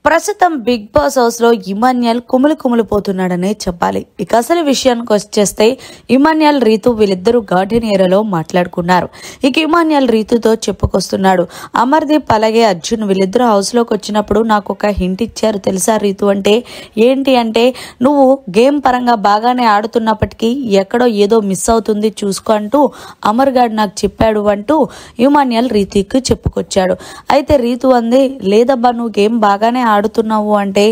ప్రస్తుతం big boss house లో ఇమాన్యుయల్ కుమిలిపోతున్నాడనే చెప్పాలి. ఇక అసలు విషయానికి వచ్చేస్తే ఇమాన్యుయల్ రీతు వీళ్ళిద్దరూ గార్డెన్ ఏరియాలో మాట్లాడుకున్నారు. ఇక ఇమాన్యుయల్ రీతుతో చెప్పుకొస్తున్నాడు. అమర్దీప్ అలాగే అర్జున్ వీళ్ళిద్దరూ హౌస్ లోకి వచ్చినప్పుడు నాకు ఒక హింట్ ఇచ్చారు తెలుసా రీతు అంటే. ఏంటి అంటే, నువ్వు గేమ్ పరంగా బాగానే ఆడుతున్నప్పటికీ ఎక్కడో ఏదో మిస్ అవుతుంది చూసుకో అంటూ అమర్ గారు నాకు చెప్పాడు అంటూ ఇమాన్యుయల్ రీతుకి చెప్పుకొచ్చాడు. అయితే రీతు అంది, లేదబ్బా నువ్వు గేమ్ బాగానే ఆడుతున్నావు అంటే,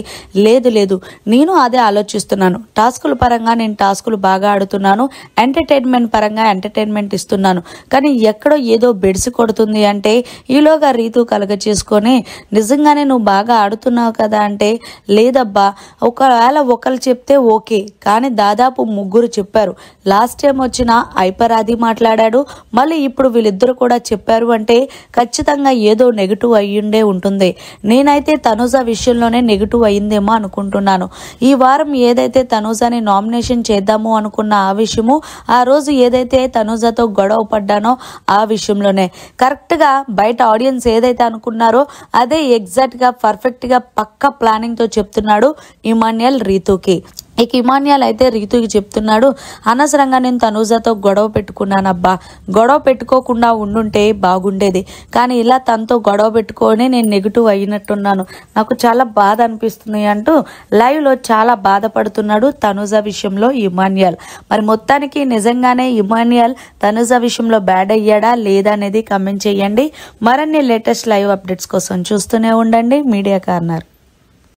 లేదు నేను అదే ఆలోచిస్తున్నాను. టాస్కుల పరంగా నేను టాస్కులు బాగా ఆడుతున్నాను, ఎంటర్టైన్మెంట్ పరంగా ఎంటర్టైన్మెంట్ ఇస్తున్నాను, కానీ ఎక్కడో ఏదో బెడిసి కొడుతుంది అంటే ఈలోగా రీతు కలగ చేసుకొని నిజంగానే నువ్వు బాగా ఆడుతున్నావు కదా అంటే, లేదబ్బా ఒకవేళ ఒకరు చెప్తే ఓకే, కానీ దాదాపు ముగ్గురు చెప్పారు. లాస్ట్ టైం వచ్చిన ఐపరాది మాట్లాడాడు, మళ్ళీ ఇప్పుడు వీళ్ళిద్దరు కూడా చెప్పారు అంటే ఖచ్చితంగా ఏదో నెగిటివ్ అయ్యుండే ఉంటుంది. నేనైతే తనుజ విషయంలోనే నెగిటివ్ అయిందేమో అనుకుంటున్నాను. ఈ వారం ఏదైతే తనుజని నామినేషన్ చేద్దాము అనుకున్న ఆ విషయము, ఆ రోజు ఏదైతే తనుజతో గొడవ పడ్డానో ఆ విషయంలోనే కరెక్ట్ గా బయట ఆడియన్స్ ఏదైతే అనుకున్నారో అదే ఎగ్జాక్ట్ గా పర్ఫెక్ట్ గా పక్కా ప్లానింగ్ తో చెప్తున్నాడు ఇమాన్యుయల్ రీతుకి. ఇక ఇమాన్యుయల్ అయితే రీతుకి చెప్తున్నాడు, అనవసరంగా నేను తనుజతో గొడవ పెట్టుకున్నానబ్బా, గొడవ పెట్టుకోకుండా ఉండుంటే బాగుండేది, కానీ ఇలా తనతో గొడవ పెట్టుకొని నేను నెగిటివ్ అయినట్టున్నాను, నాకు చాలా బాధ అనిపిస్తుంది అంటూ లైవ్ లో చాలా బాధపడుతున్నాడు తనుజ విషయంలో ఇమాన్యుయల్. మరి మొత్తానికి నిజంగానే ఇమాన్యుయల్ తనుజ విషయంలో బ్యాడ్ అయ్యాడా లేదా అనేది కమెంట్ చేయండి. మరిన్ని లేటెస్ట్ లైవ్ అప్డేట్స్ కోసం చూస్తూనే ఉండండి మీడియా కార్నర్.